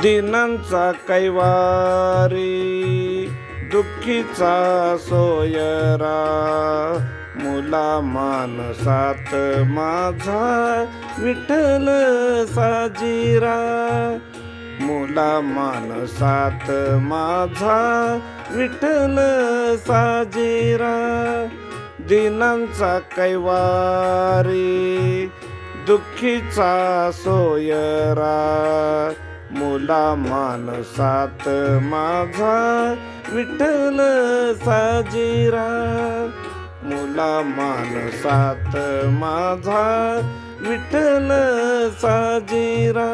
दिनांचा कैवारी दुःखीचा सोयरा, मुला मानसात माझा विठ्ठल साजीरा, मुला मानसात माझा विठ्ठल साजीरा. दिनांचा कैवारी दुःखीचा सोयरा, मुला मानसात माझा विठ्ठल साजीरा, मुला मानसात माझा विठ्ठल साजीरा.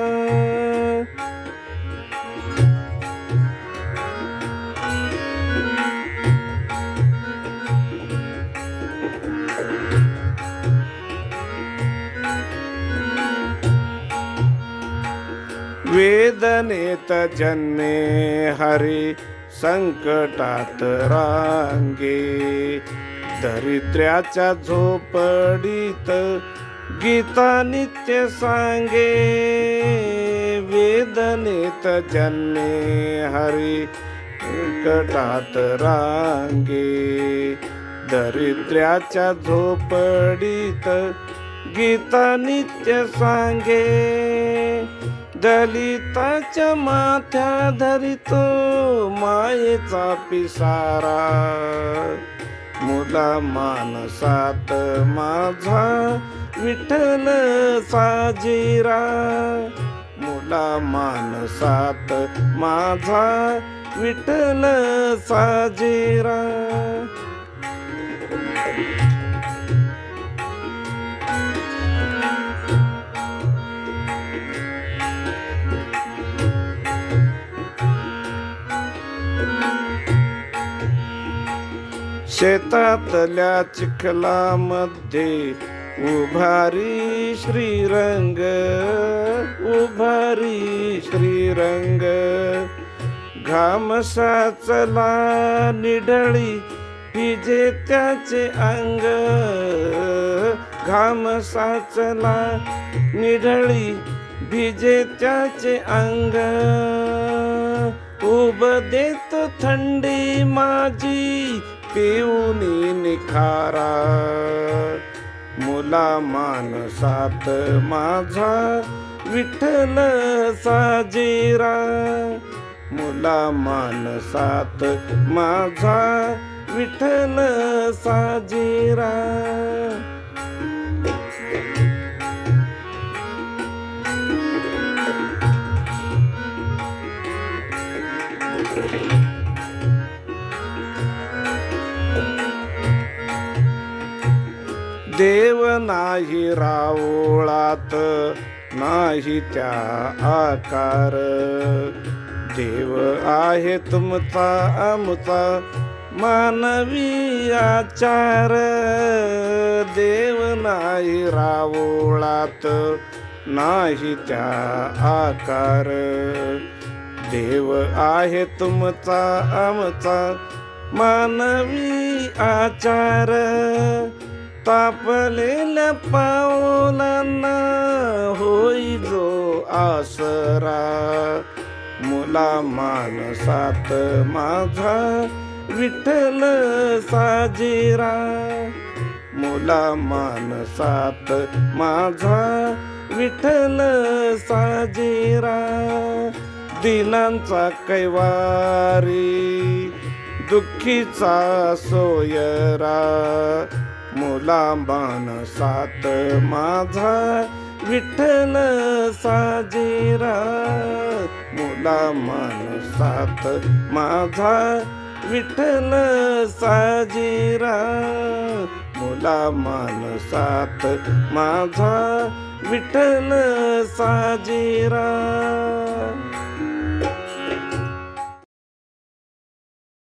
वेदनेत जन्मे हरी संकटात रांगे, दरिद्र्याच्या झोपडीत गीता नित्य सांगे. वेदनेत जन्मे हरी संकटात रांगे, दरिद्र्याच्या झोपडीत गीता नित्य सांगे. दलिताच्या माथ्या धरितो मायेचा पिसारा, मुला मानसात माझा विठ्ठल साजीरा, मुला मानसात माझा विठ्ठल साजीरा. शेतातल्या चिखलामध्ये उभारी श्रीरंग, उभारी श्रीरंग. घाम साचला निढळी भिजे त्याचे अंग, घाम साचला निढळी भिजे त्याचे अंग. उब देत थंडी माझी पिऊनी निखारा, मुला मानसात माझा विठ्ठल साजीरा, मुला मानसात माझा विठ्ठल साजीरा. देव नाही रावळात नाही त्या आकार, देव आहे तुमचा आमचा मानवी आचार. देव नाही रावळात नाही त्या आकार, देव आहे तुमचा आमचा मानवी आचार. तापलेल्या पावलांना होई जो आसरा, मुला मानसात माझा विठ्ठल साजीरा, मुला मानसात माझा विठ्ठल साजीरा. दिनांचा कैवारी दुःखीचा सोयरा, मुला मानसात माझा विठ्ठल साजीरा, मुला मानसात माझा विठ्ठल साजीरा, मुला मानसात माझा विठ्ठल साजीरा.